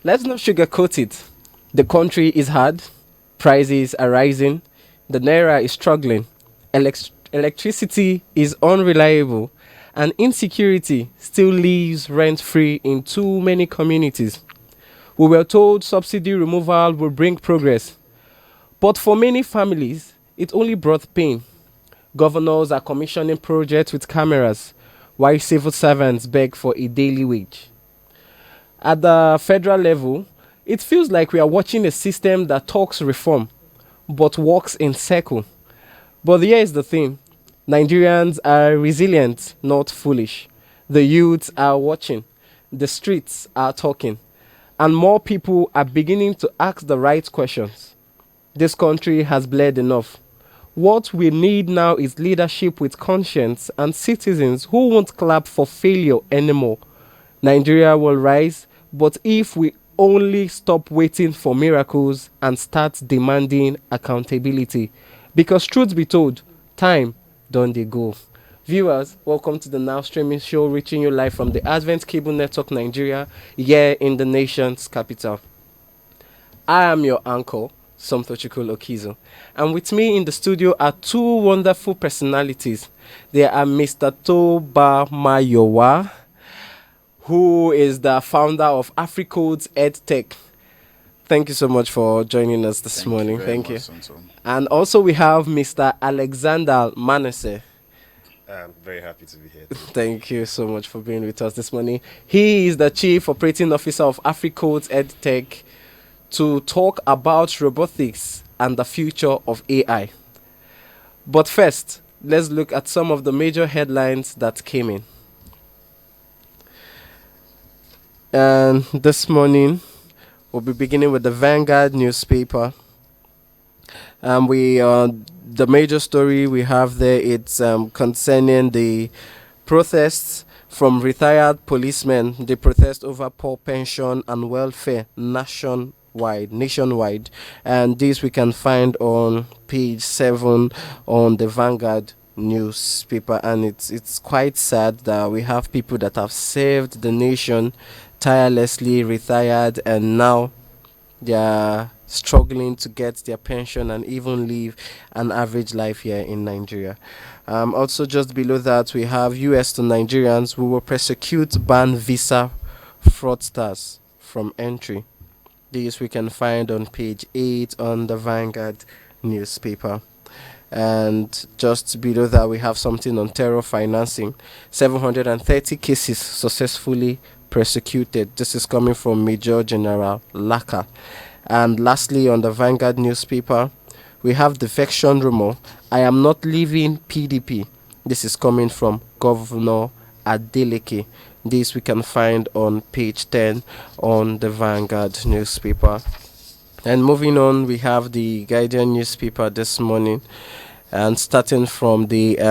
Let's not sugarcoat it. The country is hard, prices are rising, the naira is struggling, electricity is unreliable, and insecurity still lives rent free in too many communities. We were told subsidy removal will bring progress, but for many families, it only brought pain. Governors are commissioning projects with cameras, while civil servants beg for a daily wage. At the federal level, it feels like we are watching a system that talks reform but walks in circle. But here is the thing: Nigerians are resilient, not foolish. The youths are watching, the streets are talking, and more people are beginning to ask the right questions. This country has bled enough. What we need now is leadership with conscience and citizens who won't clap for failure anymore. Nigeria will rise, but if we only stop waiting for miracles and start demanding accountability. Because truth be told, time don't they go. Viewers, welcome to the Now Streaming Show, reaching you live from the Advent Cable Network Nigeria, here in the nation's capital. I am your uncle, Somtochukwu Okizo, and with me in the studio are two wonderful personalities. They are Mr. Toba Mayowa, who is the founder of AfriCodes EdTech. Thank you so much for joining us this morning. Thank you. And also we have Mr. Alexander Manasseh. I'm very happy to be here. Thank you so much for being with us this morning. He is the Chief Operating Officer of AfriCodes EdTech to talk about robotics and the future of AI. But first, let's look at some of the major headlines that came in. And this morning, we'll be beginning with the Vanguard newspaper. The major story we have there, it's concerning the protests from retired policemen. They protest over poor pension and welfare nationwide. And this we can find on page 7 on the Vanguard newspaper. And it's quite sad that we have people that have served the nation tirelessly, retired, and now they are struggling to get their pension and even live an average life here in Nigeria. Also, just below that, we have US to Nigerians who will prosecute ban visa fraudsters from entry. This we can find on page 8 on the Vanguard newspaper. And just below that, we have something on terror financing. 730 cases successfully prosecuted. This is coming from Major General Laka. And lastly, on the Vanguard newspaper, we have defection rumor. I am not leaving PDP. This is coming from Governor Adeleke. This we can find on page 10 on the Vanguard newspaper. And moving on, we have the Guardian newspaper this morning. And starting from the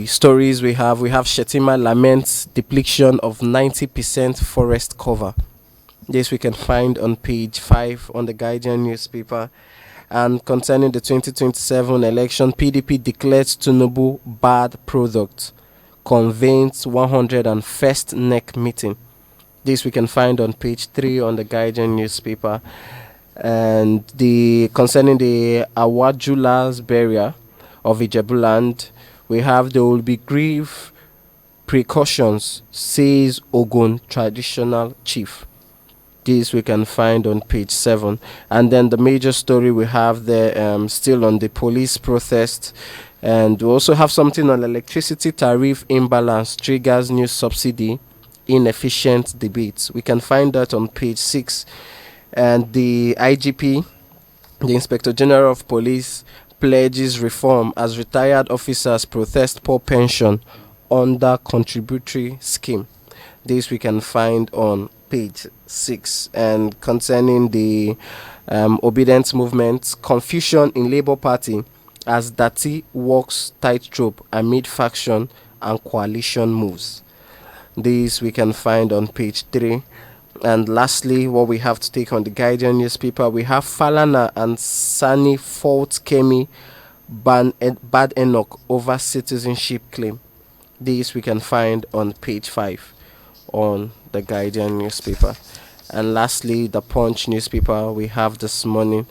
stories we have Shetima laments depletion of 90% forest cover. This we can find on page 5 on the Guardian newspaper. And concerning the 2027 election, PDP declares Tinubu bad product, convenes 101st NEC meeting. This we can find on page 3 on the Guardian newspaper. And concerning the Awajula's burial of Ijebuland, we have there will be grave precautions, says Ogun traditional chief. This we can find on page 7. And then the major story we have there, still on the police protest. And we also have something on electricity tariff imbalance triggers new subsidy inefficient debates. We can find that on page 6. And the IGP, the Inspector General of Police, pledges reform as retired officers protest poor pension under contributory scheme. This we can find on page 6. And concerning the obedience movement, confusion in Labour Party as Dati walks tightrope amid faction and coalition moves. This we can find on page 3. And lastly, what we have to take on the Guardian newspaper, we have Falana and Sani fault Kemi Bad Enoch over citizenship claim. This we can find on page 5 on the Guardian newspaper. And lastly, the Punch newspaper we have this morning.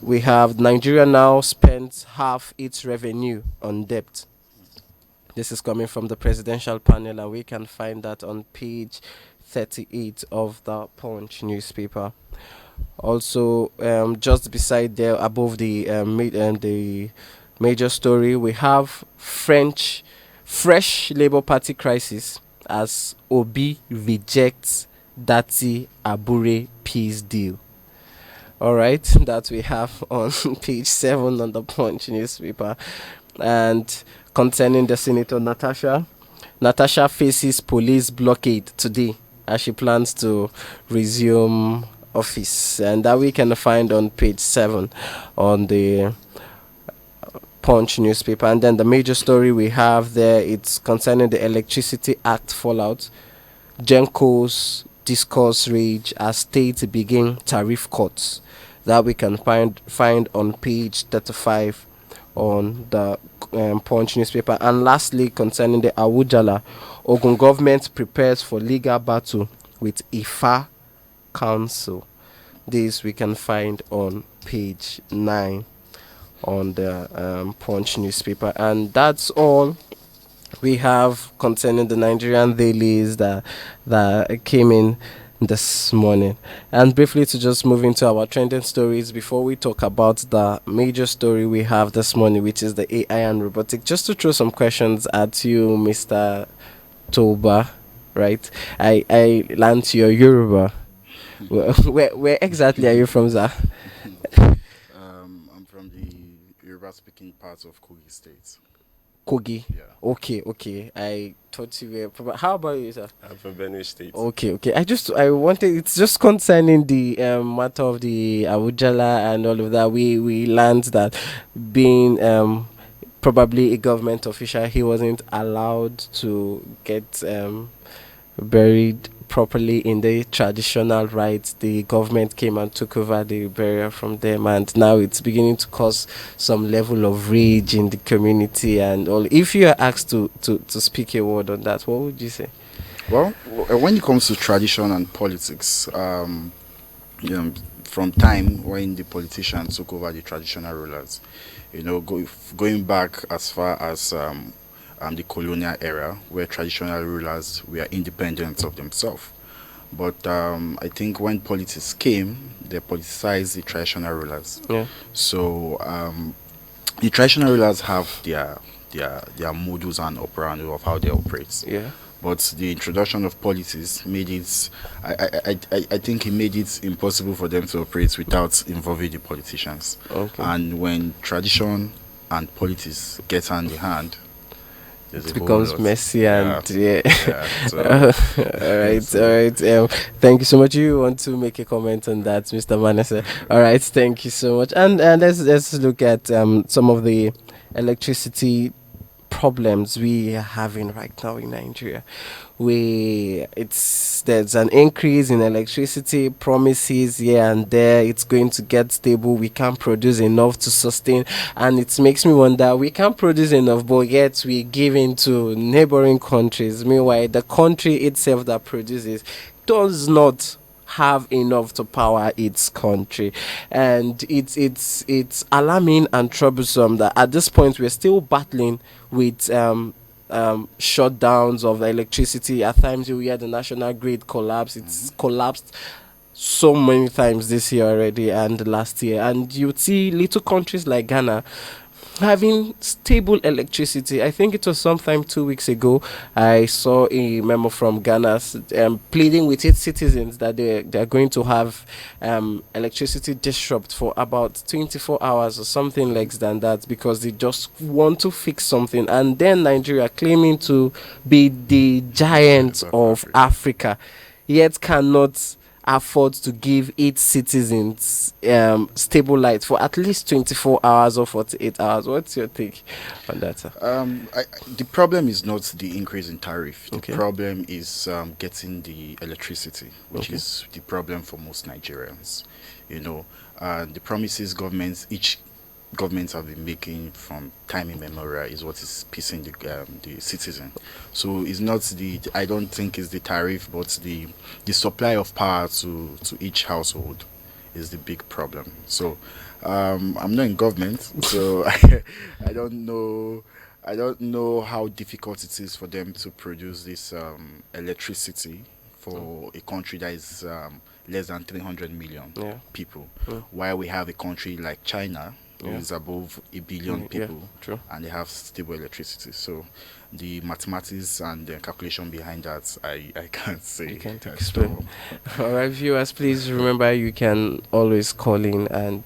We have Nigeria now spends half its revenue on debt. This is coming from the presidential panel, and we can find that on page 38 of the Punch newspaper. Also, just beside there, above the major story, we have fresh Labour Party crisis as Obi rejects Dati Abure peace deal. All right, that we have on page 7 on the Punch newspaper. And concerning the Senator Natasha faces police blockade today as she plans to resume office, and that we can find on page 7 on the Punch newspaper. And then the major story we have there, it's concerning the Electricity Act fallout. Genco's discourse rage as states begin tariff cuts, that we can find on page 35 on the Punch newspaper. And lastly, concerning the Awujala, Ogun government prepares for legal battle with Ifa Council. This we can find on page 9 on the Punch newspaper. And that's all we have concerning the Nigerian dailies that came in this morning. And briefly, to just move into our trending stories before we talk about the major story we have this morning, which is the AI and robotics. Just to throw some questions at you, Mr. Toba, right? I learned your Yoruba. Where exactly are you from, sir? I'm from the Yoruba-speaking parts of Kogi State. Kogi. Yeah. Okay. I thought you were. How about you, sir? I'm from Benue State. Okay. I wanted. It's just concerning the matter of the Awujala and all of that. We learned that being probably a government official, he wasn't allowed to get buried properly in the traditional rites. The government came and took over the burial from them, and now it's beginning to cause some level of rage in the community and all. If you are asked to speak a word on that, what would you say? Well, when it comes to tradition and politics, from time when the politicians took over the traditional rulers, going back as far as the colonial era, where traditional rulers were independent of themselves. But I think when politics came, they politicized the traditional rulers. Yeah. So the traditional rulers have their modus and operandi of how they operate. Yeah. But the introduction of politics made it, I think it made it impossible for them to operate without involving the politicians. Okay. And when tradition and politics get hand in hand, it becomes messy and so, all right. Thank you so much. You want to make a comment on that, Mr. Manasseh? All right, thank you so much. And let's look at some of the electricity problems we are having right now in Nigeria. There's an increase in electricity promises here and there. It's going to get stable. We can't produce enough to sustain, and it makes me wonder, we can't produce enough, but yet we give in to neighboring countries. Meanwhile, the country itself that produces does not have enough to power its country, and it's alarming and troublesome that at this point we're still battling with shutdowns of electricity. At times you hear the national grid collapse. It's collapsed so many times this year already and last year, and you see little countries like Ghana having stable electricity. I think it was sometime 2 weeks ago I saw a memo from Ghana pleading with its citizens that they're going to have electricity disrupt for about 24 hours or something less than that, because they just want to fix something. And then Nigeria, claiming to be the giant of Africa, yet cannot afford to give its citizens stable light for at least 24 hours or 48 hours. What's your take on that, sir? The problem is not the increase in tariff. The Okay. problem is getting the electricity, which is the problem for most Nigerians. The promises governments each governments have been making from time immemorial is what is pissing the citizen. So it's not I don't think it's the tariff, but the supply of power to each household is the big problem. So I'm not in government, so I don't know. I don't know how difficult it is for them to produce this electricity for a country that is less than 300 million people, while we have a country like China who is above a billion people, and they have stable electricity. So the mathematics and the calculation behind that, I can't say. You can't explain. All right, viewers, please remember you can always call in and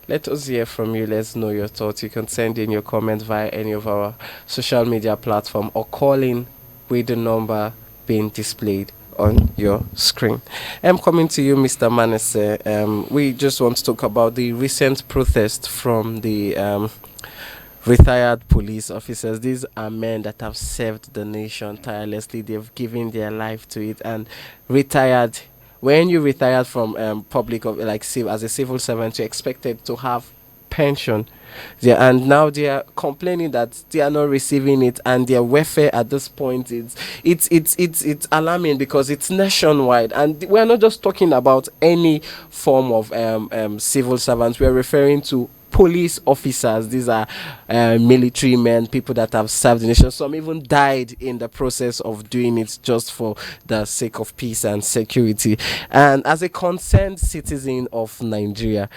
let us hear from you. Let's know your thoughts. You can send in your comments via any of our social media platform or call in with the number being displayed on your screen. I'm coming to you, Mr. Manase. We just want to talk about the recent protest from the retired police officers. These are men that have served the nation tirelessly. They've given their life to it and retired. When you retired from public, as a civil servant, you're expected to have pension. And now they are complaining that they are not receiving it, and their welfare at this point it's alarming because it's nationwide. And we're not just talking about any form of civil servants. We're referring to police officers. These are military men, people that have served the nation. Some even died in the process of doing it just for the sake of peace and security. And as a concerned citizen of Nigeria,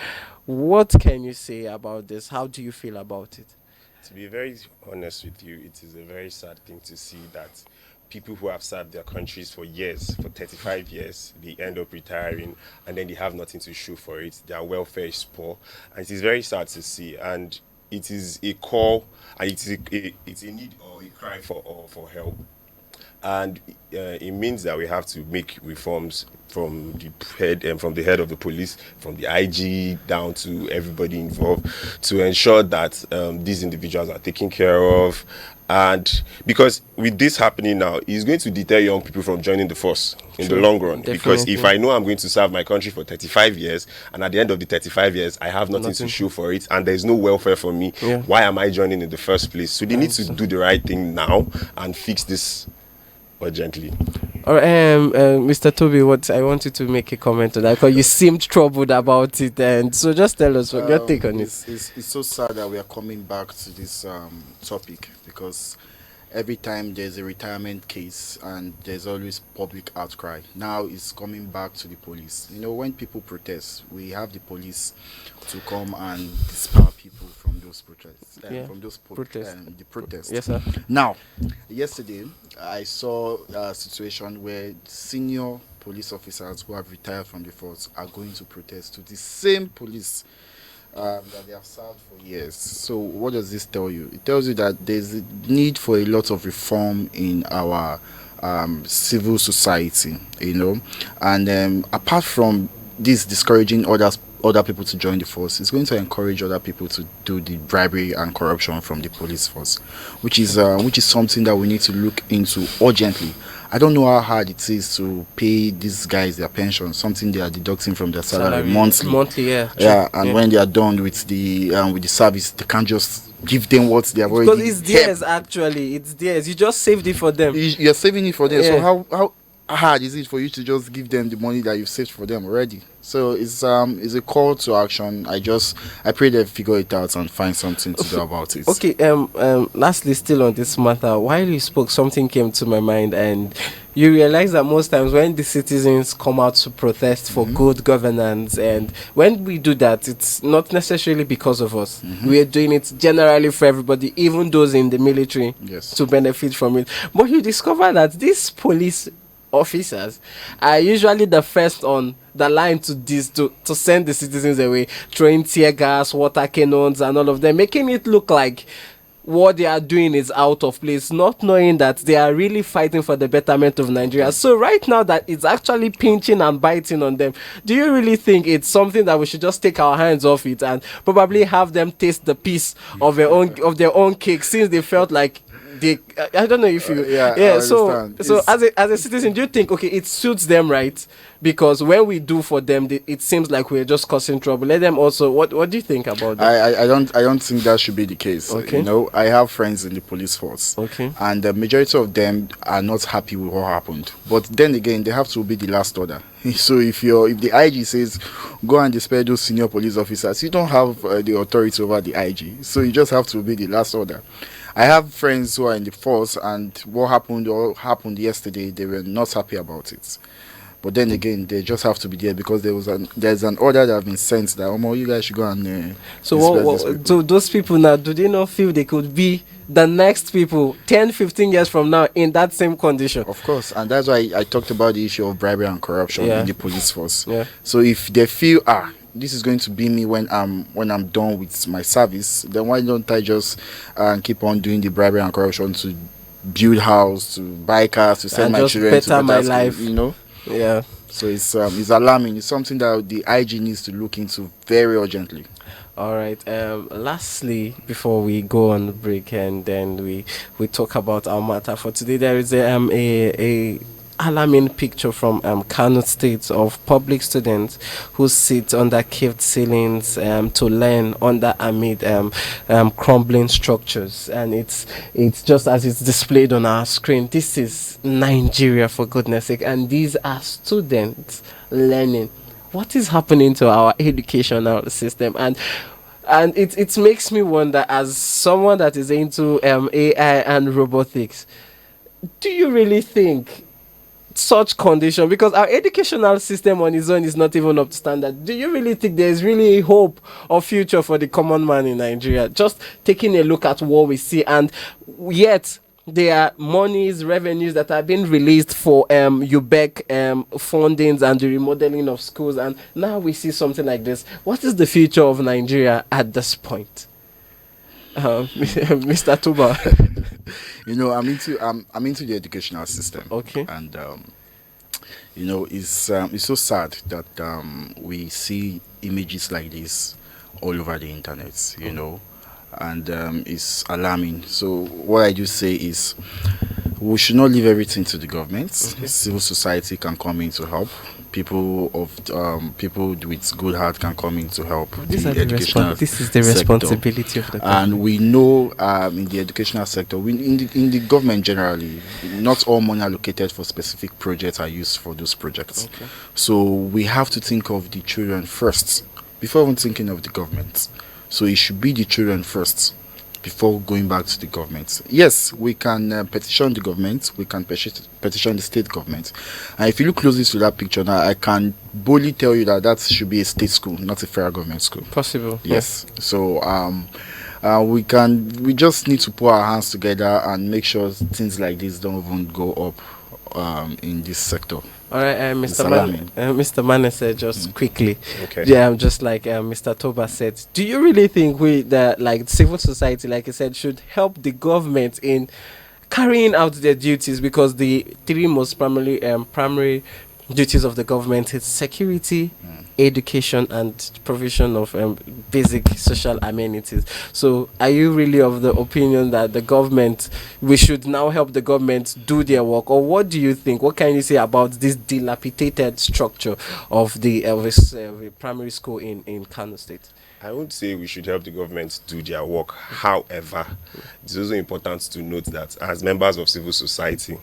what can you say about this? How do you feel about it? To be very honest with you, it is a very sad thing to see that people who have served their countries for years, for 35 years, they end up retiring and then they have nothing to show for it. Their welfare is poor. And it is very sad to see. And it is a call, and it's a need or a cry for help. And it means that we have to make reforms from the head of the police, from the IG down to everybody involved, to ensure that these individuals are taken care of. And because with this happening now, it's going to deter young people from joining the force in the long run. Definitely. Because if I know I'm going to serve my country for 35 years, and at the end of the 35 years, I have nothing to show for it, and there's no welfare for me, why am I joining in the first place? So they need to do the right thing now and fix this urgently. All right, Mr. Toby, what I want you to make a comment on that because you seemed troubled about it, and so just tell us what your take on it. It's so sad that we are coming back to this topic because every time there's a retirement case and there's always public outcry. Now it's coming back to the police. You know, when people protest, we have the police to come and dispel people from those protests. The protests. Yes, sir. Now, yesterday I saw a situation where senior police officers who have retired from the force are going to protest to the same police that they have served for years. So what does this tell you? It tells you that there's a need for a lot of reform in our civil society, you know, and apart from this discouraging other people to join the force, it's going to encourage other people to do the bribery and corruption from the police force, which is something that we need to look into urgently. I don't know how hard it is to pay these guys their pension, something they are deducting from their salary monthly. And when they are done with the service, they can't just give them what they have already. Because it's theirs, actually. It's theirs. You just saved it for them. You're saving it for them. Yeah. So how hard is it for you to just give them the money that you've saved for them already? So it's a call to action. I pray they figure it out and find something to do about it. Okay. Lastly, still on this matter, while you spoke, something came to my mind, and you realize that most times when the citizens come out to protest for good governance, and when we do that, it's not necessarily because of us. We are doing it generally for everybody, even those in the military, to benefit from it. But you discover that these police officers are usually the first on the line to send the citizens away, throwing tear gas, water cannons, and all of them, making it look like what they are doing is out of place, not knowing that they are really fighting for the betterment of Nigeria. So right now that it's actually pinching and biting on them, do you really think it's something that we should just take our hands off it and probably have them taste the piece of their own cake, since they felt like I don't know if you Yeah, I yeah. So understand. so It's- as a citizen, do you think okay it suits them right? Because when we do for them, it seems like we're just causing trouble. Let them also. What do you think about that? I don't think that should be the case. Okay. I have friends in the police force. Okay. And the majority of them are not happy with what happened. But then again, they have to obey the last order. So if the IG says go and dispatch those senior police officers, you don't have the authority over the IG. So you just have to obey the last order. I have friends who are in the force, and what happened yesterday, they were not happy about it. But then again, they just have to be there because there's an order that have been sent that you guys should go and. So disperse these people. so those people now, do they not feel they could be the next people 10, 15 years from now in that same condition? Of course, and that's why I talked about the issue of bribery and corruption Yeah. in the police force. Yeah. So if they feel this is going to be me when I'm done with my service, then why don't I just keep on doing the bribery and corruption to build house, to buy cars, to send And my just children to better my better school, life. Yeah. So it's alarming. It's something that the IG needs to look into very urgently. All right. Lastly, before we go on break and then we talk about our matter for today, there is a alarming picture from Kano State of public students who sit under caved ceilings to learn under amid crumbling structures, and it's just as it's displayed on our screen. This is Nigeria, for goodness sake, and these are students learning. What is happening to our educational system? And it makes me wonder, as someone that is into AI and robotics, do you really think such condition, because our educational system on its own is not even up to standard, do you really think there's really a hope or future for the common man in Nigeria? Just taking a look at what we see, and yet there are monies, revenues that are being released for UBEC fundings and the remodeling of schools, and now we see something like this. What is the future of Nigeria at this point? Mr. Tuba. I'm into the educational system. Okay. And it's so sad that we see images like this all over the internet. And it's alarming. So what I do say is, we should not leave everything to the government. Okay. Civil society can come in to help. People with good heart can come in to help. This is the sector. responsibility of the government. And we know in the educational sector, in the government generally, not all money allocated for specific projects are used for those projects. Okay. So we have to think of the children first before even thinking of the government. So it should be the children first before going back to the government. Yes, we can petition the government, we can petition the state government. And if you look closely to that picture now, I can boldly tell you that should be a state school, not a federal government school. Possible. Yes. So we just need to put our hands together and make sure things like this don't even go up in this sector. All right, Mr. Mane said just quickly. Okay. Yeah, just like Mr. Toba said, do you really think civil society, like I said, should help the government in carrying out their duties? Because the three most primary duties of the government is security, education, and provision of basic social amenities. So are you really of the opinion that we should now help the government do their work, or what do you think? What can you say about this dilapidated structure of the primary school in Kano State? I would say we should help the government do their work. However, it's also important to note that as members of civil society,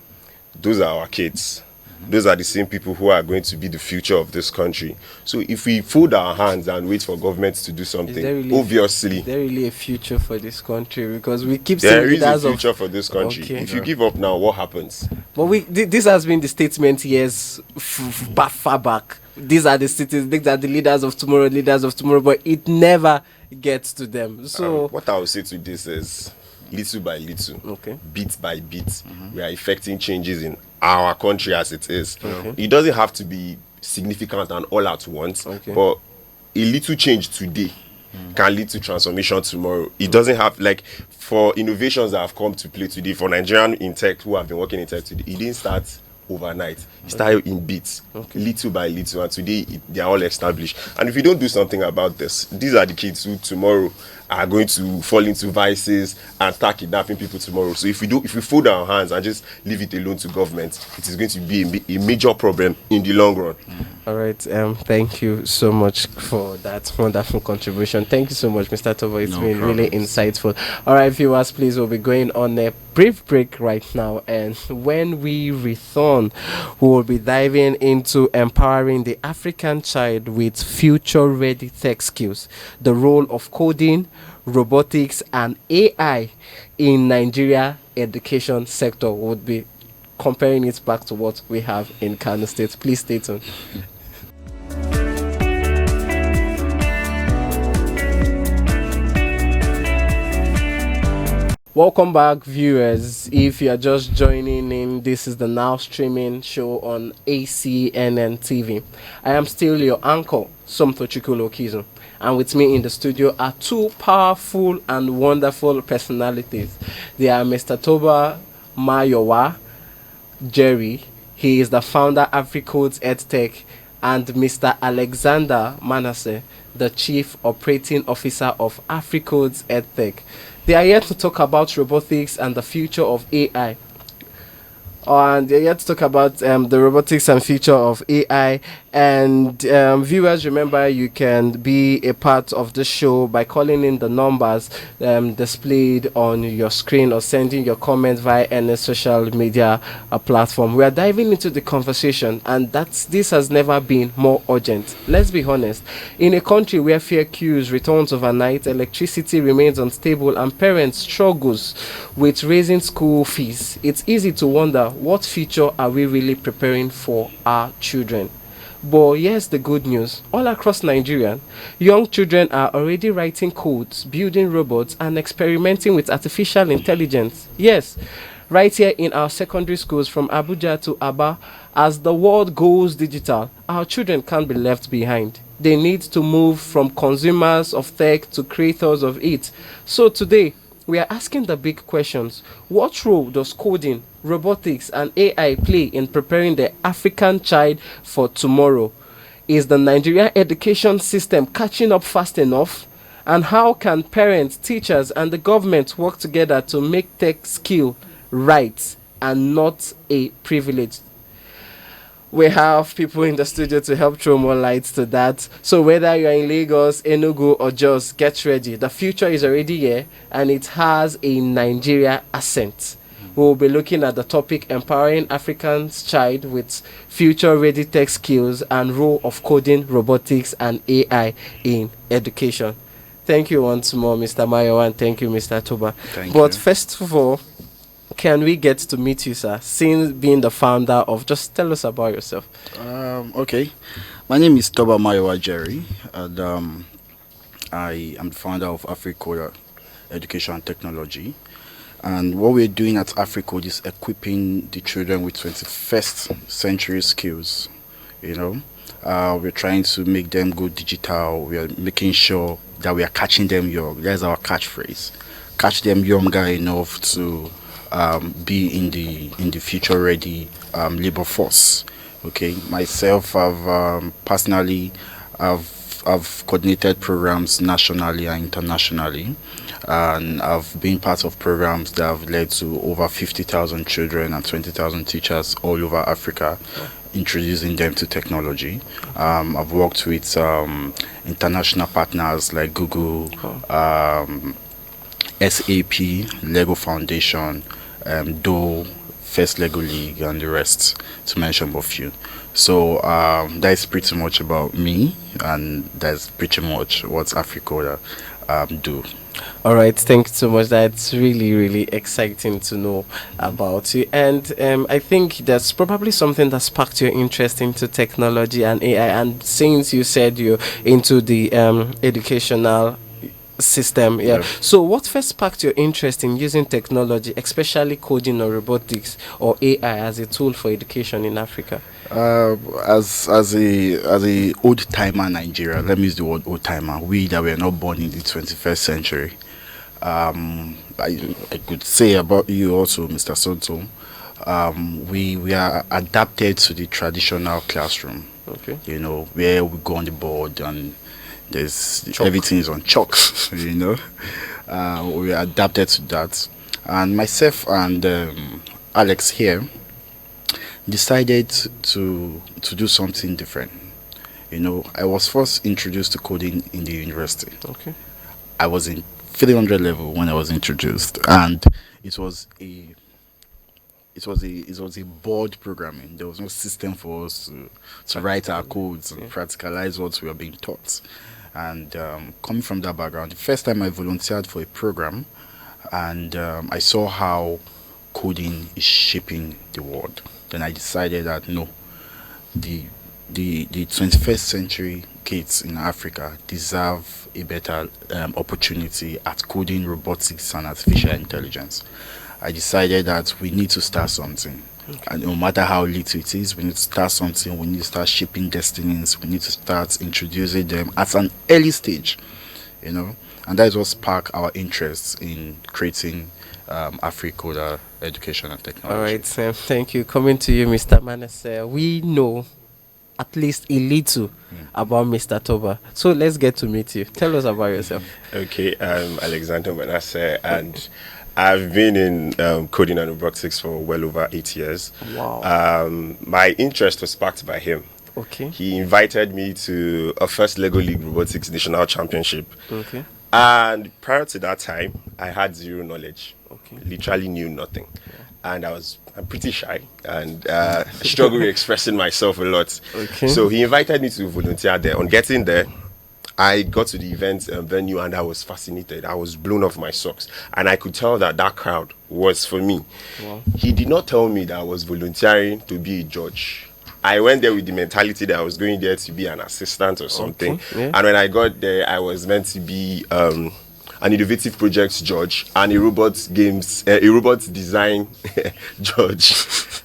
those are our kids. Those are the same people who are going to be the future of this country. So if we fold our hands and wait for governments to do something, obviously... Is there really a future for this country? Because we keep saying... There is a future for this country. Okay. If you give up now, what happens? But this has been the statement years far back. These are the cities, these are the leaders of tomorrow, but it never gets to them. So what I will say to this is, little by little, okay, bit by bit, we are effecting changes in our country as it is. Okay. It doesn't have to be significant and all at once, okay, but a little change today can lead to transformation tomorrow. It doesn't have, for innovations that have come to play today, for Nigerian in tech who have been working in tech today, it didn't start overnight. It started in bits, Okay. little by little, and today they are all established. And if you don't do something about this, these are the kids who tomorrow are going to fall into vices and start kidnapping people tomorrow. So if we fold our hands and just leave it alone to government, it is going to be a major problem in the long run. All right. Thank you so much for that wonderful contribution. Thank you so much, Mr. Tovo. It's No been really problems. insightful. All right, viewers, please, we'll be going on a brief break right now. And when we return, we will be diving into empowering the African child with future-ready tech skills, the role of coding, robotics, and AI in Nigeria education sector. Would be comparing it back to what we have in Kano State. Please stay tuned. Welcome back, viewers. If you are just joining in, this is the now streaming show on ACNNTV. I am still your uncle, Somto Chikulo Kizo, and with me in the studio are two powerful and wonderful personalities. They are Mr. Toba Mayowa Jerry. He is the founder of AfriCodes EdTech, and Mr. Alexander Manasseh, the Chief Operating Officer of AfriCodes EdTech. They are here to talk about robotics and the future of AI. And they're here to talk about the robotics and future of AI. And viewers, remember, you can be a part of the show by calling in the numbers displayed on your screen or sending your comment via any social media platform. We are diving into the conversation, and this has never been more urgent. Let's be honest. In a country where fare queues returns overnight, electricity remains unstable, and parents struggles with raising school fees, it's easy to wonder, what future are we really preparing for our children? But here's the good news. All across Nigeria, young children are already writing codes, building robots, and experimenting with artificial intelligence. Yes, right here in our secondary schools from Abuja to Aba. As the world goes digital, our children can't be left behind. They need to move from consumers of tech to creators of it. So today, we are asking the big questions. What role does coding, robotics, and AI play in preparing the African child for tomorrow? Is the Nigerian education system catching up fast enough? And how can parents, teachers, and the government work together to make tech skill rights and not a privilege? We have people in the studio to help throw more lights to that. So whether you're in Lagos, Enugu, or Jos, get ready. The future is already here, and it has a Nigeria accent. We'll be looking at the topic empowering African's child with future-ready tech skills and role of coding, robotics, and AI in education. Thank you once more, Mr. Mayo, and thank you, Mr. Toba. Thank But you. first of all, can we get to meet you, sir? Since being the founder of, just tell us about yourself. Okay. My name is Toba Mayowa Jerry, and I am the founder of AfriCode Education and Technology. And what we're doing at AfriCode is equipping the children with 21st century skills. We're trying to make them go digital. We are making sure that we are catching them young. That's our catchphrase. Catch them younger enough to be in the future ready labor force. Okay, myself, I've coordinated programs nationally and internationally, and I've been part of programs that have led to over 50,000 children and 20,000 teachers all over Africa, introducing them to technology. I've worked with international partners like Google, SAP, Lego Foundation, Dole, First Lego League, and the rest, to mention a few. So that's pretty much about me, and that's pretty much what AfriCode do. All right, thank you so much. That's really, really exciting to know about you. And I think that's probably something that sparked your interest into technology and AI. And since you said you're into the educational system, yeah. So what first sparked your interest in using technology, especially coding or robotics or AI as a tool for education in Africa? As a old timer Nigeria, let me use the word old timer. We that were not born in the 21st century. I could say about you also, Mr. Sonto. We are adapted to the traditional classroom. Okay. Where we go on the board and there's Chalk. everything is on chalk. We are adapted to that, and myself and Alex here decided to do something different. I was first introduced to coding in the university. Okay. I was in 300 level when I was introduced, and it was a it was a board programming. There was no system for us to write our codes and practicalize what we were being taught. And coming from that background, the first time I volunteered for a program, and I saw how coding is shaping the world. Then I decided that no, the 21st century kids in Africa deserve a better opportunity at coding, robotics, and artificial intelligence. I decided that we need to start something. And no matter how little it is, we need to start something. We need to start shaping destinies. We need to start introducing them at an early stage, And that is what sparked our interest in creating AfriCoder Education and Technology. All right, Sam. Thank you. Coming to you, Mr. Manasseh. We know at least a little about Mr. Toba. So let's get to meet you. Tell us about yourself. Okay, I'm Alexander Manasseh, and I've been in coding and robotics for well over 8 years. Wow. My interest was sparked by him. Okay. He invited me to a first Lego League Robotics National Championship. Okay. And prior to that time, I had zero knowledge. Okay. Literally knew nothing. And I'm pretty shy and struggle with expressing myself a lot. Okay. So he invited me to volunteer there. On getting there, I got to the event venue and I was fascinated. I was blown off my socks. And I could tell that crowd was for me. Wow. He did not tell me that I was volunteering to be a judge. I went there with the mentality that I was going there to be an assistant or something. Okay. Yeah. And when I got there, I was meant to be an innovative projects judge and a robot design judge.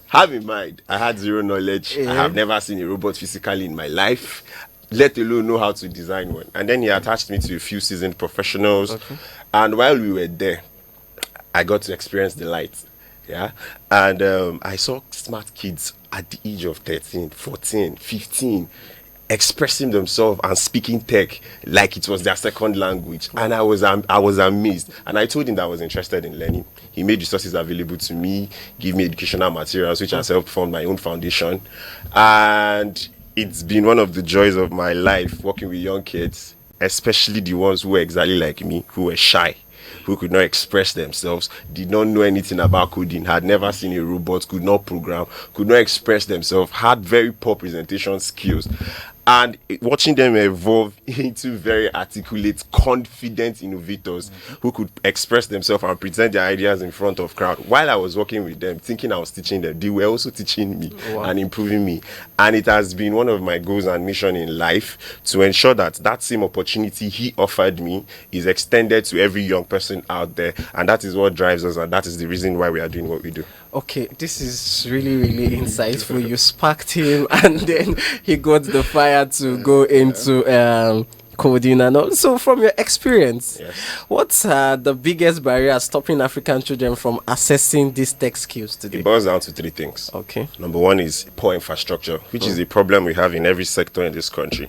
Have in mind, I had zero knowledge. I have never seen a robot physically in my life, let alone know how to design one. And then he attached me to a few seasoned professionals. Okay. And while we were there, I got to experience the light. Yeah. And I saw smart kids at the age of 13, 14, 15 expressing themselves and speaking tech like it was their second language. And I was amazed. And I told him that I was interested in learning. He made resources available to me, gave me educational materials, which has helped form my own foundation. And it's been one of the joys of my life working with young kids, especially the ones who were exactly like me, who were shy, who could not express themselves, did not know anything about coding, had never seen a robot, could not program, could not express themselves, had very poor presentation skills. And watching them evolve into very articulate, confident innovators who could express themselves and present their ideas in front of crowd. While I was working with them, thinking I was teaching them, they were also teaching me and improving me. And it has been one of my goals and mission in life to ensure that same opportunity he offered me is extended to every young person out there. And that is what drives us, and that is the reason why we are doing what we do. Okay, this is really, really insightful. You sparked him and then he got the fire to go into coding. And also, from your experience, what's the biggest barrier stopping African children from accessing these tech skills today? It boils down to three things. Okay. Number one is poor infrastructure, which is a problem we have in every sector in this country.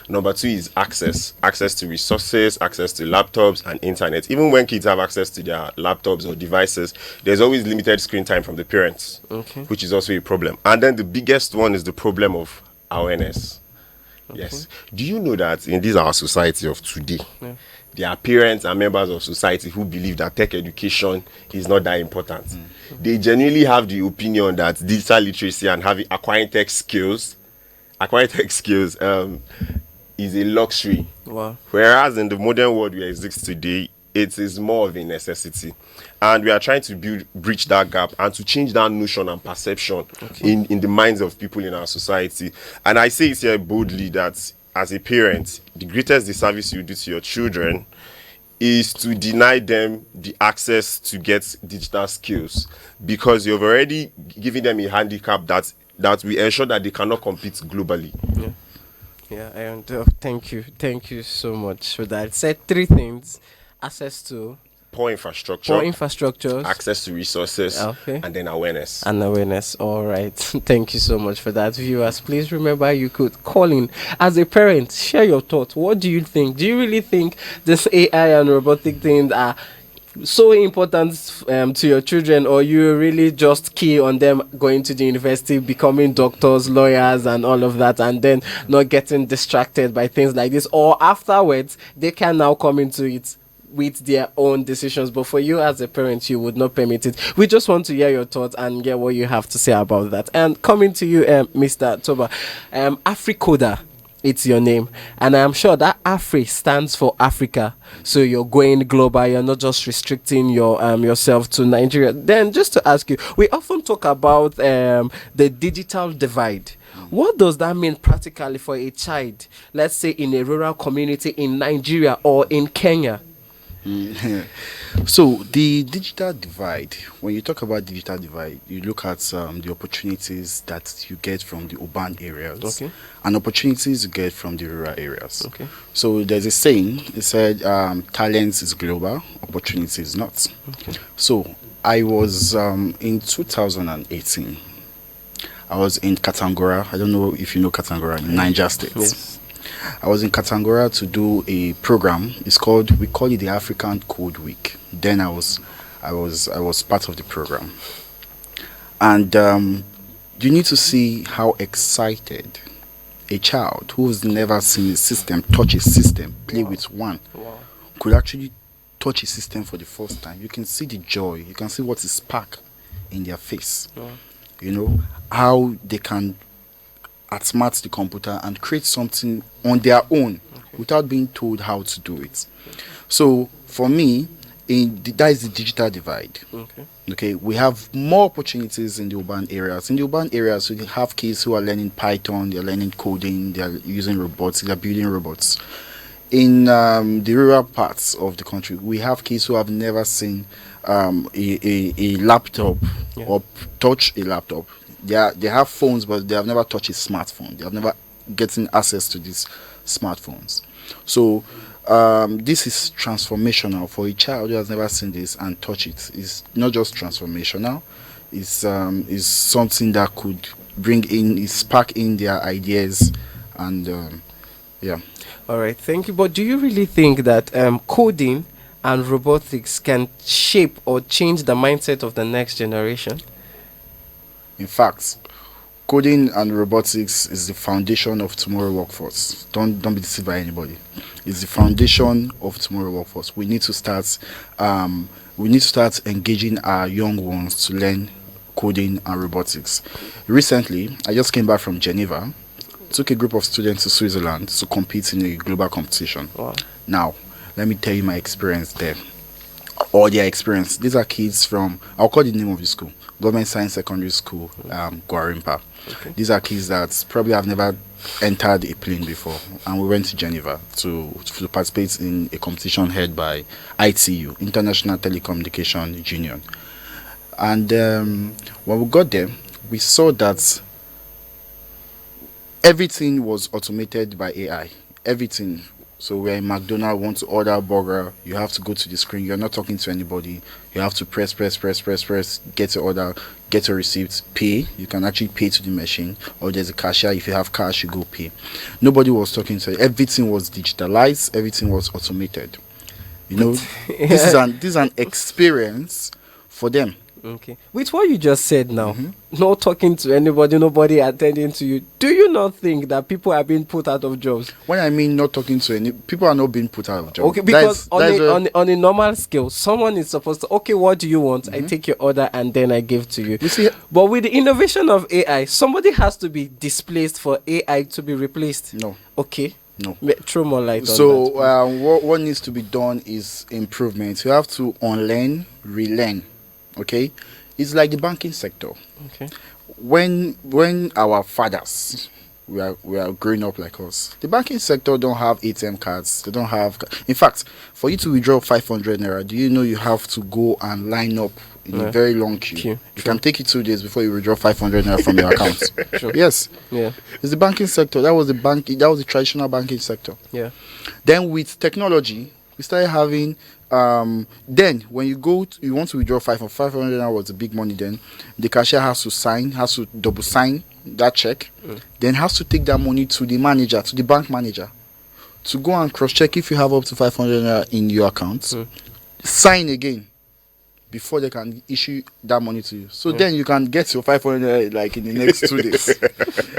Number two is access to resources, access to laptops and internet. Even when kids have access to their laptops or devices, there's always limited screen time from the parents, which is also a problem. And then the biggest one is the problem of awareness. Yes. Do you know that in this our society of today, there are parents and members of society who believe that tech education is not that important? They genuinely have the opinion that digital literacy and acquiring tech skills is a luxury. Wow. Whereas in the modern world we exist today, it is more of a necessity. And we are trying to bridge that gap and to change that notion and perception in the minds of people in our society. And I say it here boldly that as a parent, the greatest disservice you do to your children is to deny them the access to get digital skills, because you've already given them a handicap that we ensure that they cannot compete globally. Thank you so much for that. Said three things: access to poor infrastructure, Poor infrastructures, access to resources, okay, and then awareness. and awareness. All right. Thank you so much for that. Viewers, please remember you could call in. As a parent, share your thoughts. What do you think? Do you really think this AI and robotic things are so important to your children, or you really just key on them going to the university, becoming doctors, lawyers, and all of that, and then not getting distracted by things like this? Or afterwards, they can now come into it with their own decisions, but for you as a parent, you would not permit it. We just want to hear your thoughts and get what you have to say about that. And coming to you, Mr. Toba, Africoder, it's your name, and I'm sure that Afri stands for Africa. So you're going global. You're not just restricting yourself to Nigeria. Then, just to ask you, we often talk about the digital divide. What does that mean practically for a child, let's say in a rural community in Nigeria or in Kenya? So the digital divide, when you talk about digital divide, you look at the opportunities that you get from the urban areas, Okay. and opportunities you get from the rural areas. Okay. So there's a saying, it said, talent is global, opportunity is not. Okay. So I was in 2018, I was in Katangora. I don't know if you know Katangora, in Niger State. Yes. I was in Katangora to do a program. We call it the African Code Week. Then I was part of the program, and you need to see how excited a child who's never seen a system, touch a system, play with one, could actually touch a system for the first time. You can see the joy. You can see what is spark in their face. You know how they can outsmart the computer and create something on their own without being told how to do it. So for me, that is the digital divide. Okay, we have more opportunities in the urban areas. In the urban areas, we have kids who are learning Python, they're learning coding, they're using robots, they're building robots. In the rural parts of the country, we have kids who have never seen a laptop or touch a laptop. They have phones, but they have never touched a smartphone. They have never gotten access to these smartphones. So this is transformational for a child who has never seen this and touch it. It's not just transformational. It's something that could spark in their ideas, and yeah. All right, thank you. But do you really think that coding and robotics can shape or change the mindset of the next generation? In fact, coding and robotics is the foundation of tomorrow's workforce. Don't be deceived by anybody. It's the foundation of tomorrow's workforce. We need to start engaging our young ones to learn coding and robotics. Recently, I just came back from Geneva. Took a group of students to Switzerland to compete in a global competition. Wow. Now, let me tell you my experience there. Or their experience. These are kids from, I'll call the name of the school, Government Science Secondary School, Guarimpa. Okay. These are kids that probably have never entered a plane before. And we went to Geneva to participate in a competition held by ITU, International Telecommunication Union. And when we got there, we saw that everything was automated by AI. Everything. So we're in McDonald's, want to order a burger, you have to go to the screen, you're not talking to anybody, you have to press, get your order, get your receipt, pay. You can actually pay to the machine, or there's a cashier. If you have cash, you go pay. Nobody was talking to you. Everything was digitalized, everything was automated. You know, this is an experience for them. Okay. With what you just said now, not talking to anybody, nobody attending to you, do you not think that people are being put out of jobs? When I mean not talking to any people, are not being put out of jobs. Okay, because on a normal scale, someone is supposed to, okay, what do you want? I take your order and then I give to you. You see, but with the innovation of AI, somebody has to be displaced for AI to be replaced. No. Okay. No. Throw more light on that. So what needs to be done is improvement. You have to unlearn, relearn. Okay, it's like the banking sector. Okay, when our fathers we are growing up like us, the banking sector don't have ATM cards. They don't have. In fact, for you to withdraw 500 naira, do you know you have to go and line up in a very long queue? It can take you 2 days before you withdraw 500 naira from your account. Yes. Yeah. It's the banking sector. That was the traditional banking sector. Yeah. Then with technology We started having then when you you want to withdraw 500 was a big money then. The cashier has to double sign that check, then has to take that money to the manager, to the bank manager, to go and cross check if you have up to 500 naira in your account. Sign again before they can issue that money to you. So then you can get your 500 like in the next 2 days.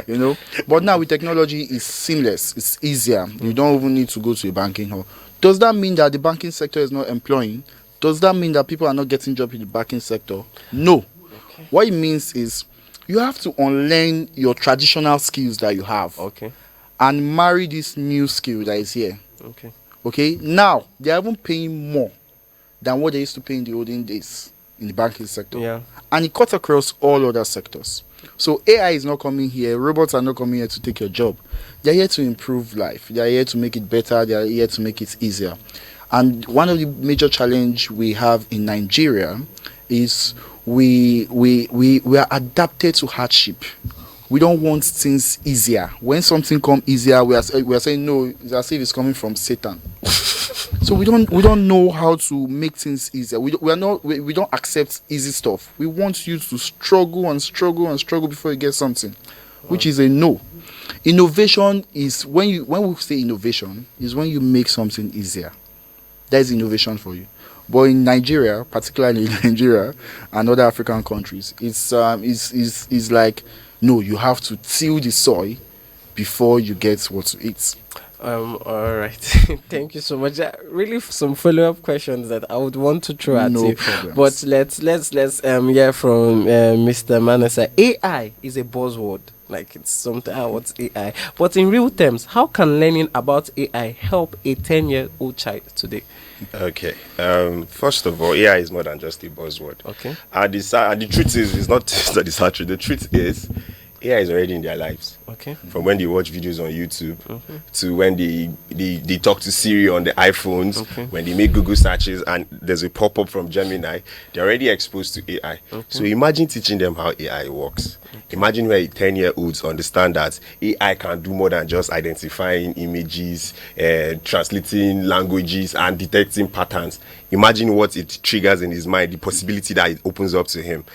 You know. But now with technology, it's seamless. It's easier. You don't even need to go to a banking hall. Does that mean that the banking sector is not employing? Does that mean that people are not getting jobs in the banking sector? No. Okay. What it means is you have to unlearn your traditional skills that you have. Okay. And marry this new skill that is here. Okay. Okay. Now they are even paying more than what they used to pay in the olden days in the banking sector. Yeah. And it cuts across all other sectors. So AI is not coming here. Robots are not coming here to take your job. They are here to improve life. They are here to make it better. They are here to make it easier. And one of the major challenge we have in Nigeria is we are adapted to hardship. We don't want things easier. When something comes easier, we are saying no. It's as if it's coming from Satan. So we don't know how to make things easier. We don't accept easy stuff. We want you to struggle and struggle and struggle before you get something, which is a no. Innovation is when we say innovation is when you make something easier. That is innovation for you. But in Nigeria, particularly in Nigeria and other African countries, it's like no, you have to till the soil before you get what to eat. All right. Thank you so much. Really, some follow-up questions that I would want to throw at you. Problems. But let's hear from Mr. Manasa. AI is a buzzword. Like it's something. What's AI? But in real terms, how can learning about AI help a 10-year-old child today? Okay. First of all, AI is more than just a buzzword. Okay. And the truth is, it's not the sad truth. The truth is, AI is already in their lives. Okay. From when they watch videos on YouTube to when they talk to Siri on the iPhones, when they make Google searches and there's a pop-up from Gemini, they're already exposed to AI. So imagine teaching them how AI works. Imagine where 10-year-olds understand that AI can do more than just identifying images, translating languages and detecting patterns. Imagine what it triggers in his mind, the possibility that it opens up to him.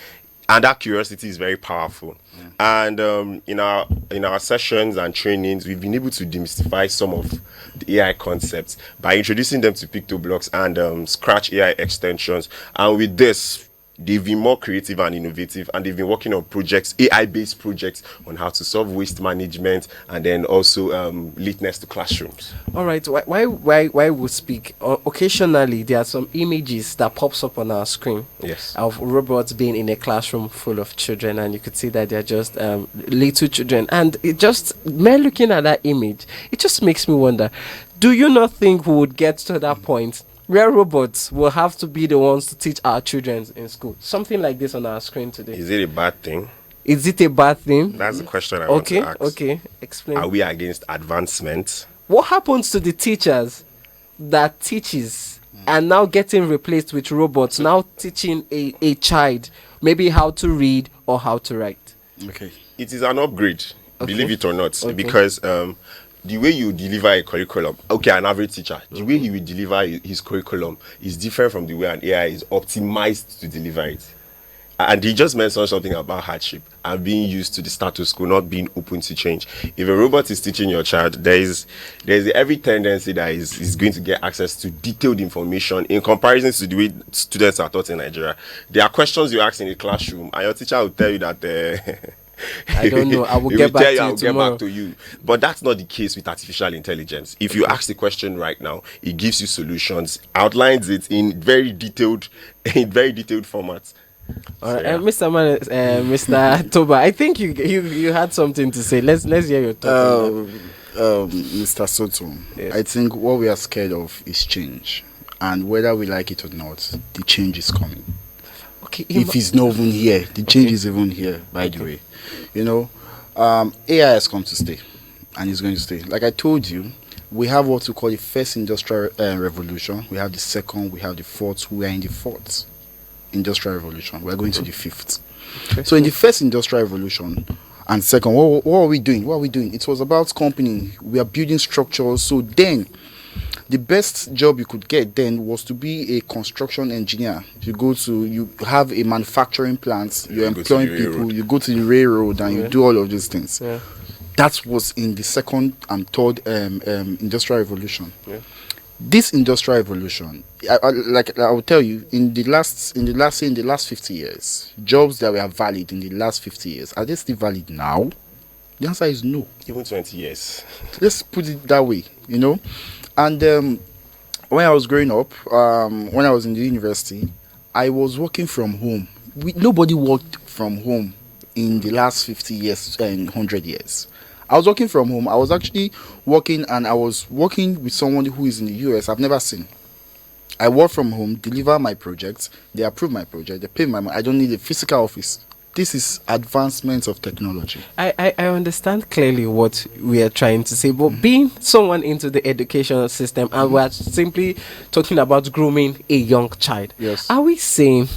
And that curiosity is very powerful. And in our sessions and trainings, we've been able to demystify some of the AI concepts by introducing them to PictoBlocks and Scratch AI extensions. And with this, they've been more creative and innovative, and they've been working on projects, AI-based projects, on how to solve waste management and then also lateness to classrooms. All right. Why we speak? Occasionally, there are some images that pops up on our screen. Yes. Of robots being in a classroom full of children, and you could see that they're just little children. And it just, mere looking at that image, it just makes me wonder, do you not think we would get to that point where robots will have to be the ones to teach our children in school? Something like this on our screen today. Is it a bad thing? Is it a bad thing? That's the question I want to ask. Okay, explain. Are we against advancement? What happens to the teachers that teaches and now getting replaced with robots, now teaching a child maybe how to read or how to write? Okay. It is an upgrade, believe it or not, because the way you deliver a curriculum, an average teacher, the way he will deliver his curriculum is different from the way an AI is optimized to deliver it. And he just mentioned something about hardship and being used to the status quo, not being open to change. If a robot is teaching your child, there's every tendency that is going to get access to detailed information in comparison to the way students are taught in Nigeria. There are questions you ask in the classroom, and your teacher will tell you that I don't know. I will get back to you tomorrow. Get back to you. But that's not the case with artificial intelligence. If you ask the question right now, it gives you solutions, outlines it in very detailed formats. All right, Mr. Toba, I think you had something to say. Let's hear your thoughts. Mr. Soto, yes. I think what we are scared of is change, and whether we like it or not, the change is coming. Okay, if it's not even here, the change is even here. By the way, AI has come to stay, and it's going to stay. Like I told you, we have what we call the first industrial revolution. We have the second. We have the fourth. We are in the fourth industrial revolution. We are going to the fifth. Okay. So in the first industrial revolution and second, what are we doing? It was about company. We are building structures. So then, the best job you could get then was to be a construction engineer. You have a manufacturing plant, you're You go to employing the people, railroad. you go to the railroad and you do all of these things. Yeah. That was in the second and third industrial revolution. Yeah. This industrial revolution, I will tell you, in the last 50 years, jobs that were valid in the last 50 years, are they still valid now? The answer is no. Even 20 years. Let's put it that way, And when I was growing up, when I was in the university, I was working from home. Nobody worked from home in the last 50 years and 100 years. I was working from home. I was actually working, and I was working with someone who is in the US. I've never seen. I work from home, deliver my projects, they approve my project, they pay my money. I don't need a physical office. This is advancement of technology. I understand clearly what we are trying to say, but being someone into the educational system, and we're simply talking about grooming a young child, Yes. are we saying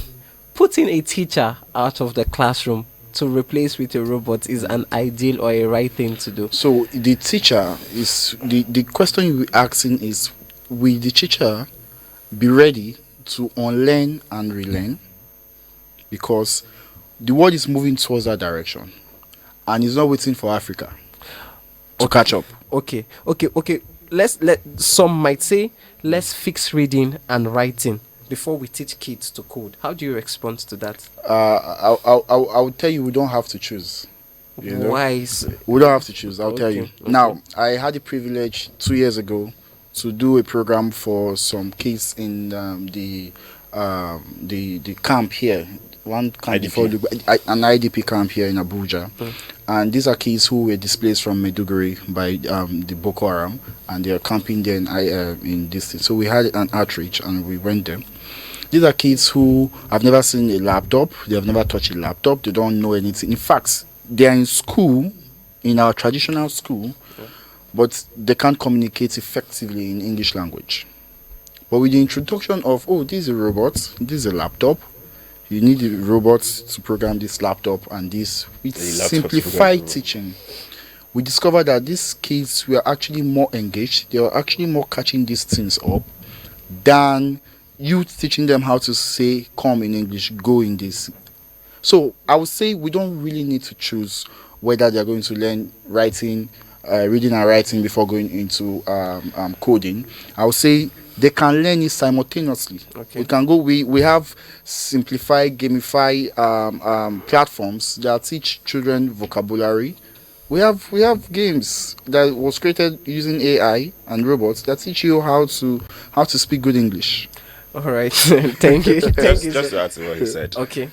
putting a teacher out of the classroom to replace with a robot is an ideal or a right thing to do? So the teacher is the question you're asking is, will the teacher be ready to unlearn and relearn? Because the world is moving towards that direction, and it's not waiting for Africa to catch up. Okay. Some might say let's fix reading and writing before we teach kids to code. How do you respond to that? I'll tell you, we don't have to choose. Why? We don't have to choose. I'll tell you. Okay. Now, I had the privilege 2 years ago to do a program for some kids in the camp here. One camp IDP. before an IDP camp here in Abuja, and these are kids who were displaced from Maiduguri by the Boko Haram, and they are camping there in this thing. So we had an outreach and we went there. These are kids who have never seen a laptop, they have never touched a laptop, they don't know anything. In fact, they are in school, in our traditional school, but they can't communicate effectively in English language. But with the introduction of, this is a robot, this is a laptop, you need a robot to program this laptop, and this, with simplified teaching, we discovered that these kids were actually more engaged, they were actually more catching these things up than you teaching them how to say come in English, go in this. So I would say we don't really need to choose whether they're going to learn writing, reading and writing before going into coding. I would say they can learn it simultaneously. Okay. We can go. We have simplified, gamify platforms that teach children vocabulary. We have games that was created using AI and robots that teach you how to speak good English. All right. Thank you. Thank you. Just to add to what he said, Okay.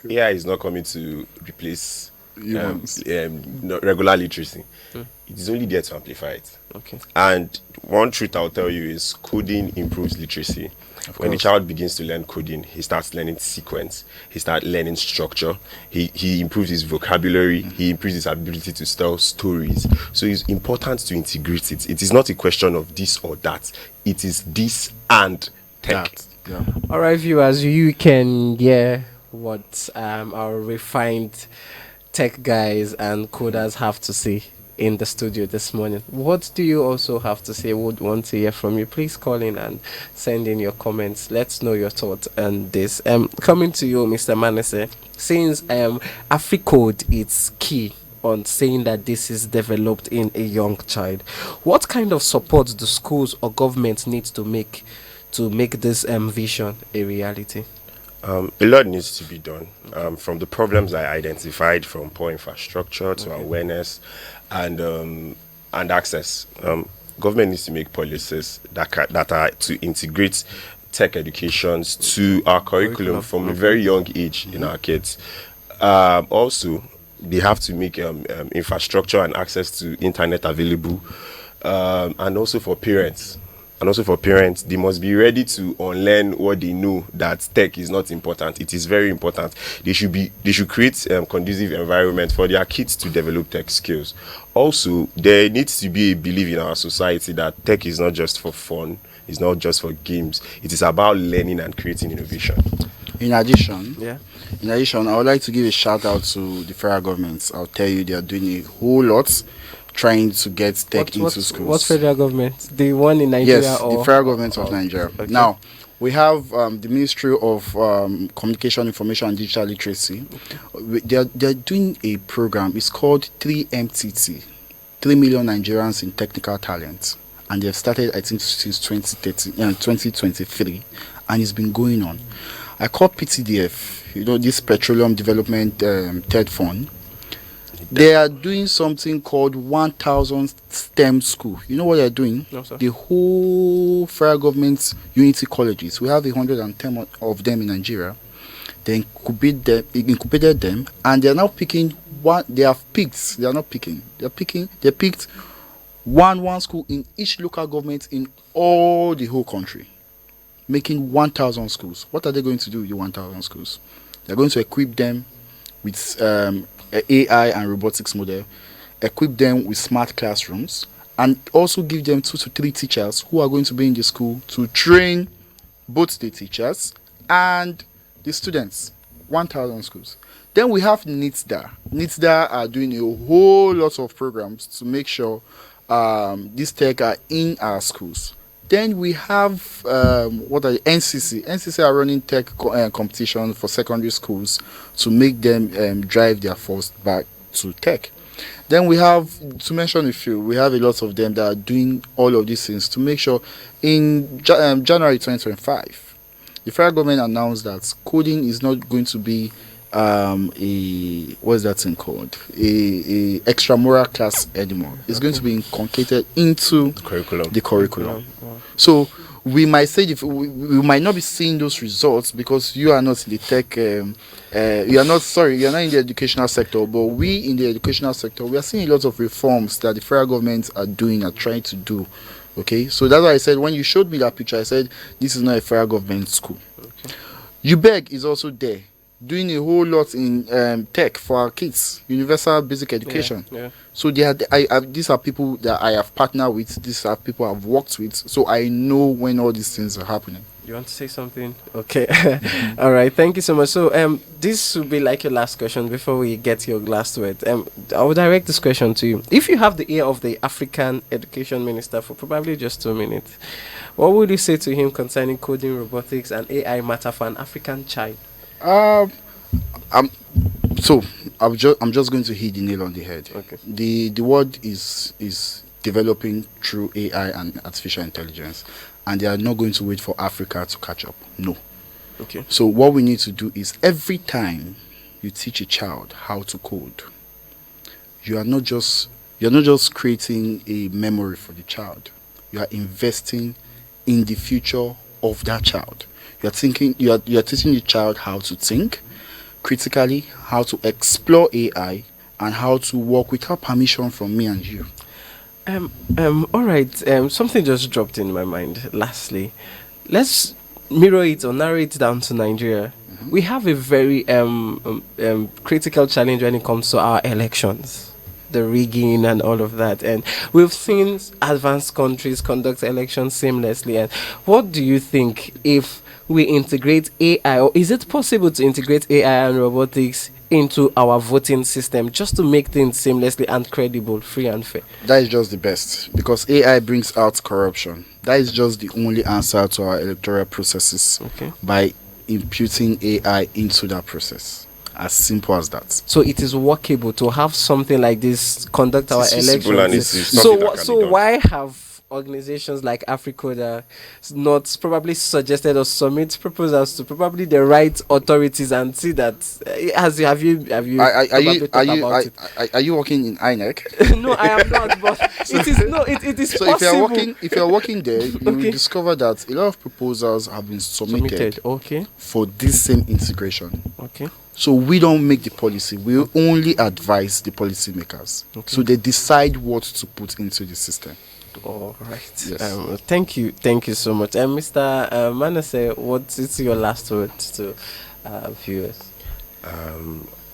AI is not coming to replace Humans. regular literacy. It is only there to amplify it. Okay. And one truth I'll tell you is coding improves literacy. When the child begins to learn coding, he starts learning sequence, he starts learning structure, he improves his vocabulary, he improves his ability to tell stories. So it's important to integrate it. It is not a question of this or that. It is this and tech. That, yeah. All right, viewers, you can hear what our refined tech guys and coders have to say in the studio this morning. What do you also have to say? Would want to hear from you. Please call in and send in your comments. Let's know your thoughts on this. Coming to you, Mr. Manase, since AfriCode is key on saying that this is developed in a young child, what kind of support do schools or government need to make this vision a reality? A lot needs to be done. From the problems I identified, from poor infrastructure to awareness and access. Government needs to make policies that are to integrate tech educations to our curriculum from a very young age in our kids. Also, they have to make infrastructure and access to internet available, and also for parents. They must be ready to unlearn what they know, that tech is not important. It is very important. They should create conducive environment for their kids to develop tech skills. Also, there needs to be a belief in our society that tech is not just for fun, it's not just for games. It is about learning and creating innovation. In addition, I would like to give a shout out to the federal government. I'll tell you, they are doing a whole lot trying to get tech into What schools. federal government? The one in Nigeria? Yes, or the federal government of Nigeria. Okay. Now, we have the Ministry of Communication, Information and Digital Literacy. They're doing a program. It's called 3MTT, 3 Million Nigerians in Technical Talent. And they've started, I think, since 2023. And it's been going on. I call PTDF, this Petroleum Development Third Fund. They are doing something called 1,000 STEM school. You know what they're doing? No, sir. The whole federal government's unity colleges. We have 110 of them in Nigeria. They incubated them, and they are now picking one. They have picked. They are not picking. They picked one school in each local government in all the whole country, making 1,000 schools. What are they going to do with the 1,000 schools? They're going to equip them with AI and robotics model, equip them with smart classrooms, and also give them 2 to 3 teachers who are going to be in the school to train both the teachers and the students. 1,000 schools. Then we have NITSDA. NITSDA are doing a whole lot of programs to make sure these tech are in our schools. Then we have NCC. NCC are running tech competition for secondary schools to make them drive their force back to tech. Then we have, to mention a few, we have a lot of them that are doing all of these things to make sure in January 2025, the federal government announced that coding is not going to be what's that thing called? A extramural class anymore. It's going to be inculcated into the curriculum. So we might say we might not be seeing those results because you are not in the tech. You are not in the educational sector. But we in the educational sector, we are seeing a lot of reforms that the federal government are trying to do. Okay, so that's why I said when you showed me that picture, I said this is not a federal government school. Okay. UBEG is also there, doing a whole lot in tech for our kids, universal basic education. Yeah. So these are people that I have partnered with. These are people I've worked with. So I know when all these things are happening. You want to say something? Okay. All right. Thank you so much. So this will be like your last question before we get your last word. I will direct this question to you. If you have the ear of the African Education Minister for probably just 2 minutes, what would you say to him concerning coding, robotics, and AI matter for an African child? I'm just going to hit the nail on the head. Okay. The world is developing through AI and artificial intelligence, and they are not going to wait for Africa to catch up. No. Okay. So what we need to do is every time you teach a child how to code, you're not just creating a memory for the child. You are investing in the future of that child. You are teaching the child how to think critically, how to explore AI, and how to work without permission from me and you. All right. Something just dropped in my mind. Lastly, let's mirror it or narrow it down to Nigeria. Mm-hmm. We have a very critical challenge when it comes to our elections, the rigging and all of that. And we've seen advanced countries conduct elections seamlessly. And what do you think if we integrate AI, or is it possible to integrate AI and robotics into our voting system just to make things seamlessly and credible, free and fair? That is just the best, because AI brings out corruption. That is just the only answer to our electoral processes. Okay. By imputing AI into that process. As simple as that. So it is workable to have something like this conduct our elections. So why have organizations like Africoda not probably suggested or submit proposals to probably the right authorities and see that are you working in INEC? No, I am not, but it is so possible. If you're working there, you will discover that a lot of proposals have been submitted. Okay. For this same integration. Okay. So we don't make the policy, we only advise the policymakers. Okay. So they decide what to put into the system. All right. Yes. Thank you so much. Mr. Manasseh, what is your last word to viewers?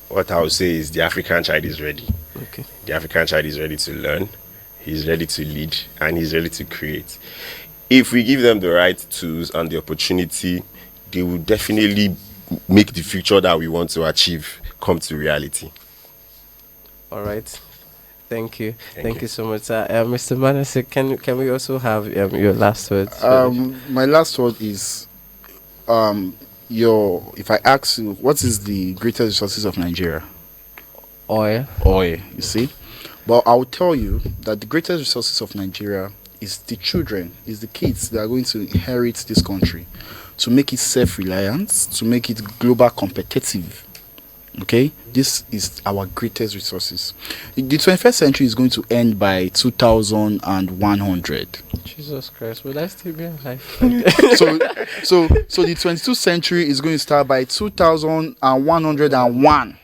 What I would say is the African child is ready. Okay. The African child is ready to learn, he's ready to lead, and he's ready to create. If we give them the right tools and the opportunity, they will definitely make the future that we want to achieve come to reality. All right. Thank you. Thank Thank you. you so much, sir. Mr. Manasseh, can we also have your last words? My last word is your. If I ask you, what is the greatest resources of Nigeria? Oil. Oil. You see, but I will tell you that the greatest resources of Nigeria is the children, is the kids that are going to inherit this country, to make it self-reliant, to make it global competitive. Okay, this is our greatest resources. The 21st century is going to end by 2100. Jesus Christ, will I still be alive? so so the 22nd century is going to start by 2101.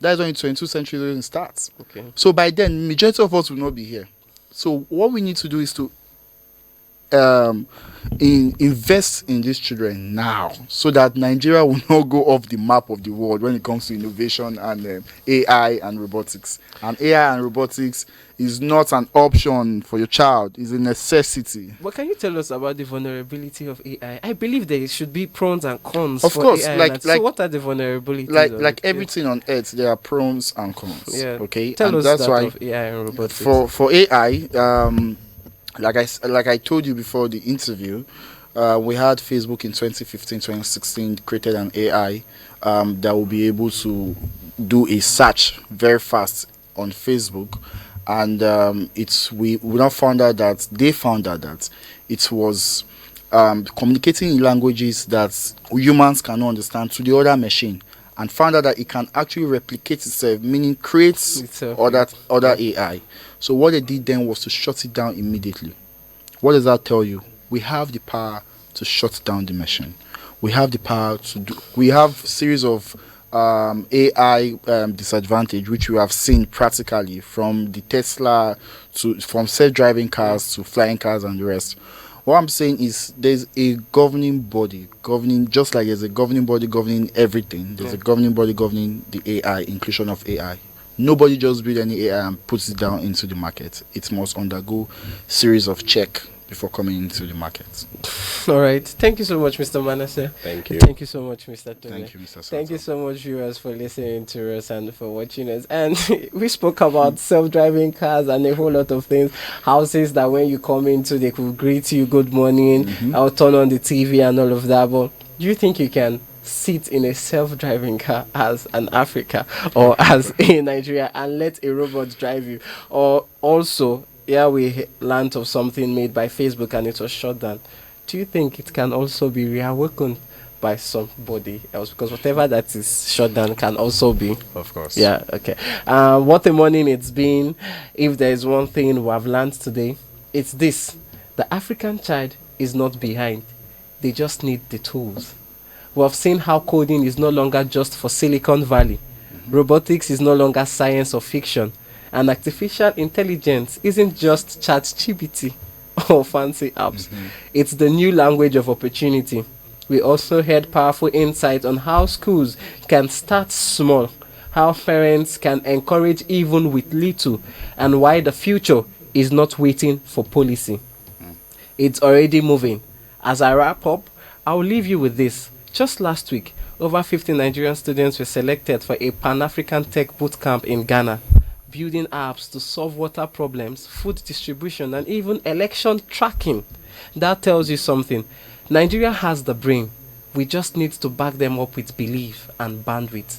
That's when the 22nd century is going to start. Okay. So by then, majority of us will not be here. So what we need to do is to invest in these children now, so that Nigeria will not go off the map of the world when it comes to innovation and AI and robotics. And AI and robotics is not an option for your child; it's a necessity. What can you tell us about the vulnerability of AI? I believe there should be pros and cons Of for course, AI. So what are the vulnerabilities? like everything on earth, there are pros and cons. Yeah. Okay, Tell and us that's that why of AI and robotics. for AI, like I told you before the interview, we had Facebook in 2015, 2016 created an AI that will be able to do a search very fast on Facebook, and we now found out that it was communicating in languages that humans cannot understand to the other machine, and found out that it can actually replicate itself, meaning creates Itself, other AI. So what they did then was to shut it down immediately. What does that tell you? We have the power to shut down the machine. We have the power to do. We have series of AI disadvantage, which we have seen practically from the Tesla from self-driving cars to flying cars and the rest. What I'm saying is there's a governing body governing, just like there's a governing body governing everything. There's a governing body governing the AI, inclusion of AI. Nobody just build any AI and puts it down into the market. It must undergo series of check before coming into the market. All right. Thank you so much, Mr. Manasseh. Thank you. Thank you so much, Mr. Tone. Thank you, Mr. Thank you Santa. so much, viewers, for listening to us and for watching us. And we spoke about self-driving cars and a whole lot of things. Houses that when you come into, they could greet you, good morning, I'll turn on the TV and all of that. But do you think you can sit in a self-driving car as an Africa or as in Nigeria and let a robot drive you? Or also, yeah, we learned of something made by Facebook and it was shut down. Do you think it can also be reawakened by somebody else? Because whatever that is shut down can also be. Of course. Yeah, okay. What a morning it's been. If there is one thing we have learned today, it's this. The African child is not behind. They just need the tools. We have seen how coding is no longer just for Silicon Valley. Robotics is no longer science or fiction. And artificial intelligence isn't just ChatGPT or fancy apps. It's the new language of opportunity. We also had powerful insight on how schools can start small, how parents can encourage even with little, and why the future is not waiting for policy. It's already moving. As I wrap up, I'll leave you with this. Just last week, over 50 Nigerian students were selected for a Pan-African Tech Bootcamp in Ghana, building apps to solve water problems, food distribution, and even election tracking. That tells you something. Nigeria has the brain. We just need to back them up with belief and bandwidth.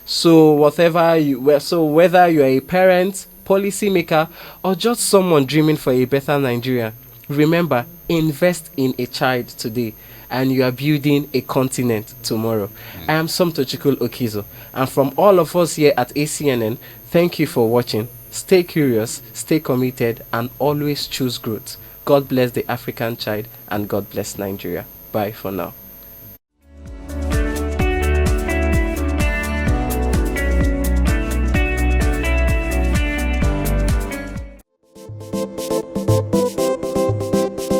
So whether you're a parent, policymaker, or just someone dreaming for a better Nigeria, remember, invest in a child today, and you are building a continent tomorrow. I am Somtochukul Okizo, and from all of us here at ACNN, thank you for watching. Stay curious, stay committed, and always choose growth. God bless the African child, and God bless Nigeria. Bye for now.